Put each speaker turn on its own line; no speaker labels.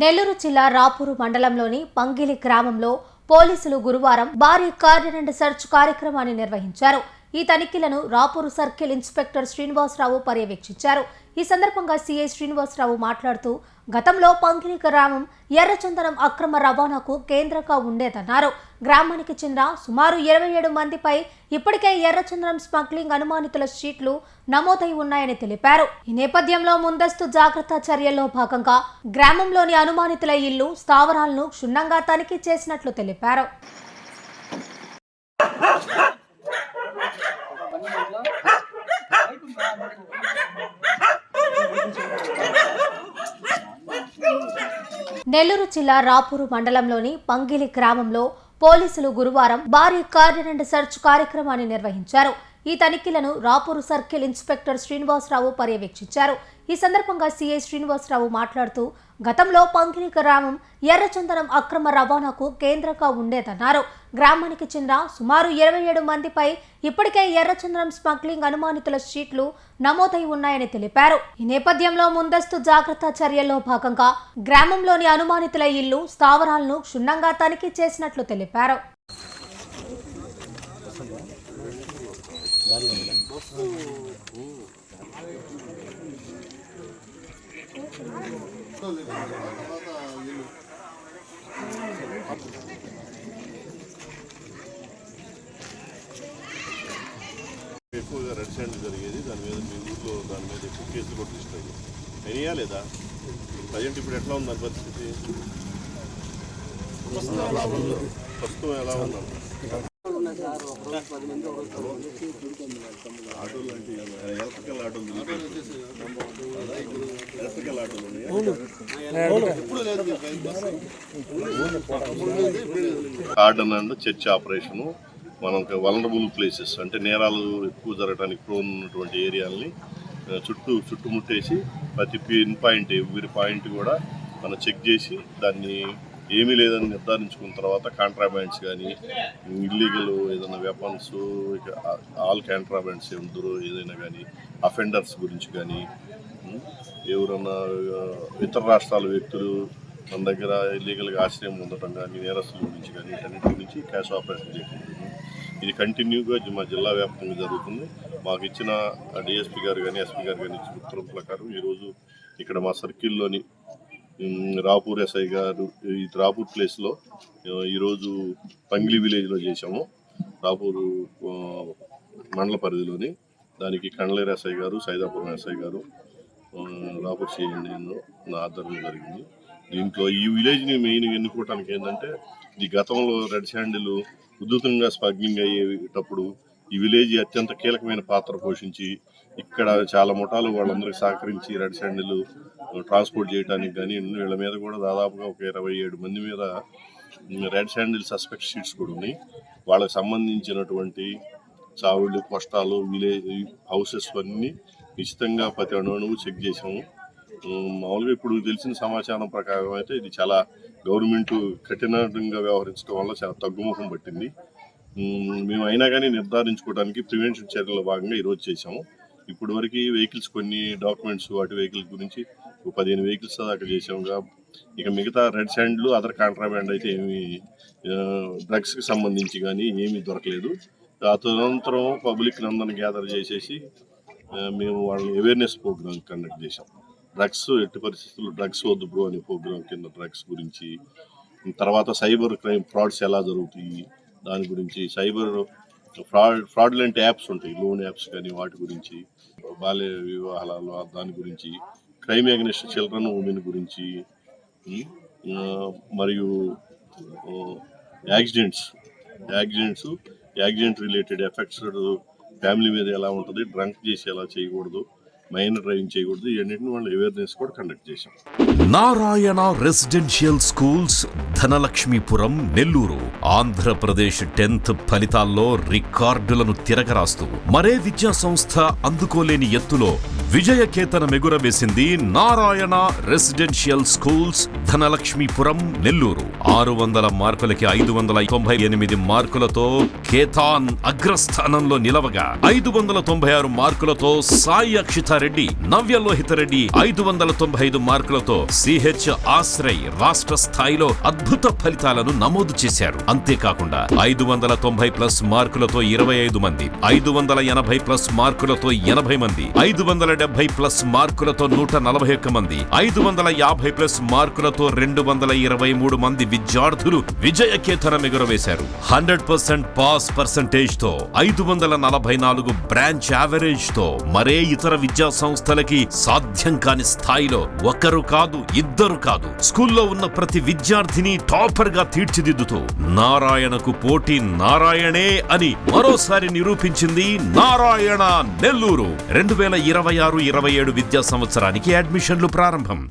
నెల్లూరు జిల్లా రాపూరు మండలంలోని పంగిలి గ్రామంలో పోలీసులు గురువారం భారీ కార్డినెంట్ సెర్చ్ కార్యక్రమాన్ని నిర్వహించారు. ఈ తనిఖీలను రాపూరు సర్కిల్ ఇన్స్పెక్టర్ శ్రీనివాసరావు పర్యవేక్షించారు. ఈ సందర్భంగా సీఐ శ్రీనివాసరావు మాట్లాడుతూ, గతంలో పంగిలి గ్రామం ఎర్రచందనం అక్రమ రవాణాకు కేంద్రంగా ఉండేదన్నారు. గ్రామానికి చెందిన సుమారు 27 మందిపై ఇప్పటికే ఎర్రచందనం స్మగ్లింగ్ అనుమానితుల షీట్లు నమోదై ఉన్నాయని తెలిపారు. ఈ నేపథ్యంలో ముందస్తు జాగ్రత్త చర్యల్లో భాగంగా గ్రామంలోని అనుమానితుల ఇల్లు, స్థావరాలను క్షుణ్ణంగా తనిఖీ చేసినట్లు తెలిపారు. నెల్లూరు జిల్లా రాపూరు మండలంలోని పంగిలి గ్రామంలో పోలీసులు గురువారం భారీ కార్డినెంట్ సెర్చ్ కార్యక్రమాన్ని నిర్వహించారు. ఈ తనిఖీలను రాపూరు సర్కిల్ ఇన్స్పెక్టర్ శ్రీనివాసరావు పర్యవేక్షించారు. ఈ సందర్భంగా సీఐ శ్రీనివాసరావు మాట్లాడుతూ, గతంలో పంగిలి గ్రామం ఎర్రచందనం అక్రమ రవాణాకు కేంద్రంగా ఉండేదన్నారు. గ్రామానికి చెందిన సుమారు 27 మందిపై ఇప్పటికే ఎర్రచందనం స్మగ్లింగ్ అనుమానితుల షీట్లు నమోదై ఉన్నాయని తెలిపారు. ఈ నేపథ్యంలో ముందస్తు జాగ్రత్త చర్యల్లో భాగంగా గ్రామంలోని అనుమానితుల ఇల్లు, స్థావరాలను క్షుణ్ణంగా తనిఖీ చేసినట్లు తెలిపారు.
ఎక్కువగా రెడ్ శాండ్ జరిగేది, దాని మీద మీ ఊళ్ళో దాని మీద ఎక్కువ కేసులు కూడా తీసుకోండి అయినా లేదా ప్రజెంట్ ఇప్పుడు ఎట్లా ఉంది దాని పరిస్థితి? ప్రస్తుతం ఎలా ఉన్నాం? ఆటోలు అంటే ఎలక్ట్రికల్ ఆటోలు కార్డన్ అండ్ చర్చ్ ఆపరేషను మనకు వలనరబుల్ ప్లేసెస్ అంటే నేరాలు ఎక్కువ జరగడానికి ప్రోన్ ఉన్నటువంటి ఏరియాలని చుట్టుముట్టేసి ప్రతి పిన్ పాయింట్ ఎవరి పాయింట్ కూడా మనం చెక్ చేసి దాన్ని ఏమీ లేదని నిర్ధారించుకున్న తర్వాత కాంట్రాబ్యాండ్స్ కానీ ఇల్లీగల్ ఏదైనా వెపన్స్ ఆల్ కాంట్రాబ్యాండ్స్ ఏముందరో ఏదైనా కానీ అఫెండర్స్ గురించి కానీ ఎవరన్నా ఇతర రాష్ట్రాల వ్యక్తులు మన దగ్గర ఇల్లీగల్గా ఆశ్రయం ఉండటం కానీ నేరస్తుల గురించి కానీ వీటన్నిటి గురించి క్యాష్ ఆపరేషన్ చేయడం ఇది కంటిన్యూగా మా జిల్లా వ్యాప్తంగా జరుగుతుంది. మాకు ఇచ్చిన డిఎస్పీ గారు కానీ ఎస్పీ గారు కానీ ఇచ్చిన ఉత్తర్వుల ప్రకారం ఈరోజు ఇక్కడ మా సర్కిల్లోని రాపూర్ ఎస్ఐ గారు ఈ రాపూర్ ప్లేస్లో ఈరోజు పంగిలి విలేజ్లో చేశాము. రాపూరు మండల పరిధిలోని దానికి కండ్లేరు ఎస్ఐ గారు, సైదాపురం ఎస్ఐ గారు, రాపూర్ సిఐ నా ఆధ్వర్యంలో జరిగింది. దీంట్లో ఈ విలేజ్ని మెయిన్గా ఎన్నుకోవటానికి ఏంటంటే ఈ గతంలో రెడ్ శాండిల్ ఉధృతంగా స్మగ్లింగ్ అయ్యేటప్పుడు ఈ విలేజ్ అత్యంత కీలకమైన పాత్ర పోషించి ఇక్కడ చాలా ముఠాలు వాళ్ళందరికీ సహకరించి రెడ్ శాండిల్ ట్రాన్స్పోర్ట్ చేయడానికి కానీ వీళ్ళ మీద కూడా దాదాపుగా ఒక 27 మంది మీద రెడ్ శాండిల్ సస్పెక్ట్ షీట్స్ కూడా ఉన్నాయి. వాళ్ళకి సంబంధించినటువంటి చావుళ్ళు, కష్టాలు, విలేజ్ హౌసెస్ అన్నీ నిశ్చితంగా ప్రతి అణువు చెక్ చేసాము. మామూలుగా ఇప్పుడు తెలిసిన సమాచారం ప్రకారం అయితే ఇది చాలా గవర్నమెంట్ కఠినంగా వ్యవహరించడం వల్ల చాలా తగ్గుముఖం పట్టింది. మేము అయినా కానీ నిర్ధారించుకోవడానికి ప్రివెన్షన్ చర్యల్లో భాగంగా ఈరోజు చేసాము. ఇప్పటి వరకు వెహికల్స్ కొన్ని డాక్యుమెంట్స్ వాటి వెహికల్స్ గురించి 15 వెహికల్స్ దాకా చేసాముగా. ఇక మిగతా రెడ్ శాండ్లు అదర్ కాంట్రాబ్యాండ్ అయితే ఏమి డ్రగ్స్కి సంబంధించి కానీ ఏమీ దొరకలేదు. ఆ తదనంతరం పబ్లిక్ అందరిని గ్యాదర్ చేసేసి మేము వాళ్ళని అవేర్నెస్ ప్రోగ్రామ్ కండక్ట్ చేసాం. డ్రగ్స్ ఎట్టి పరిస్థితుల్లో డ్రగ్స్ వద్దు బ్రో అనే ప్రోగ్రామ్ కింద డ్రగ్స్ గురించి, తర్వాత సైబర్ క్రైమ్ ఫ్రాడ్స్ ఎలా జరుగుతాయి దాని గురించి, సైబర్ ఫ్రాడ్లెంట్ యాప్స్ ఉంటాయి, లోన్ యాప్స్ కానీ వాటి గురించి, బాల్య వివాహాల దాని గురించి, క్రైమ్ అగెనిస్ట్ చిల్డ్రన్ ఉమెన్ గురించి, మరియు యాక్సిడెంట్ రిలేటెడ్ ఎఫెక్ట్స్ ఫ్యామిలీ మీద ఎలా ఉంటుంది, డ్రంక్ చేసి ఎలా చేయకూడదు, మైనర్ డ్రైవింగ్ చేయకూడదు, ఇవన్నింటిని వాళ్ళు అవేర్నెస్ కూడా కండక్ట్ చేశాం.
Narayana residential schools, Dhanalakshmipuram, Nellore. Andhra Pradesh 10th ఫలితాల్లో రికార్డులను తిరగరాస్తూ మరే విద్యా సంస్థ అందుకోలేని ఎత్తులో విజయకేతన మెగురవేసింది నారాయణ రెసిడెన్షియల్ స్కూల్స్ ధనలక్ష్మీపురం నెల్లూరు. 600 మార్కులకి 598 మార్కులతో కేతాన్ అగ్రస్థానంలో నిలవగా, 596 మార్కులతో సాయి అక్షితారెడ్డి, నవ్యలోహితరెడ్డి 595 మార్కులతో సిహెచ్ ఆశ్రయ్ రాష్ట్ర స్థాయిలో అద్భుత ఫలితాలను నమోదు చేశారు. అంతేకాకుండా 590+ మార్కులతో 25 మంది, 580+ మార్కులతో 80 మంది, 570+ మార్కులతో 141 మంది, 550+ మార్కులతో 223 మంది విద్యార్థులు విజయకేతనం ఎగురవేశారు. 100% పాస్ పర్సెంటేజ్ తో, 544 బ్రాంచ్ యావరేజ్ తో మరే ఇతర విద్యా సంస్థలకి సాధ్యం కాని స్థాయిలో ఒకరు కాదు, ఇద్దరు కాదు, స్కూల్లో ఉన్న ప్రతి విద్యార్థిని టాపర్ గా తీర్చిదిద్దుతూ నారాయణకు పోటీ నారాయణే అని మరోసారి నిరూపించింది నారాయణ నెల్లూరు. 2026-27 విద్యా సంవత్సరానికి అడ్మిషన్లు ప్రారంభం.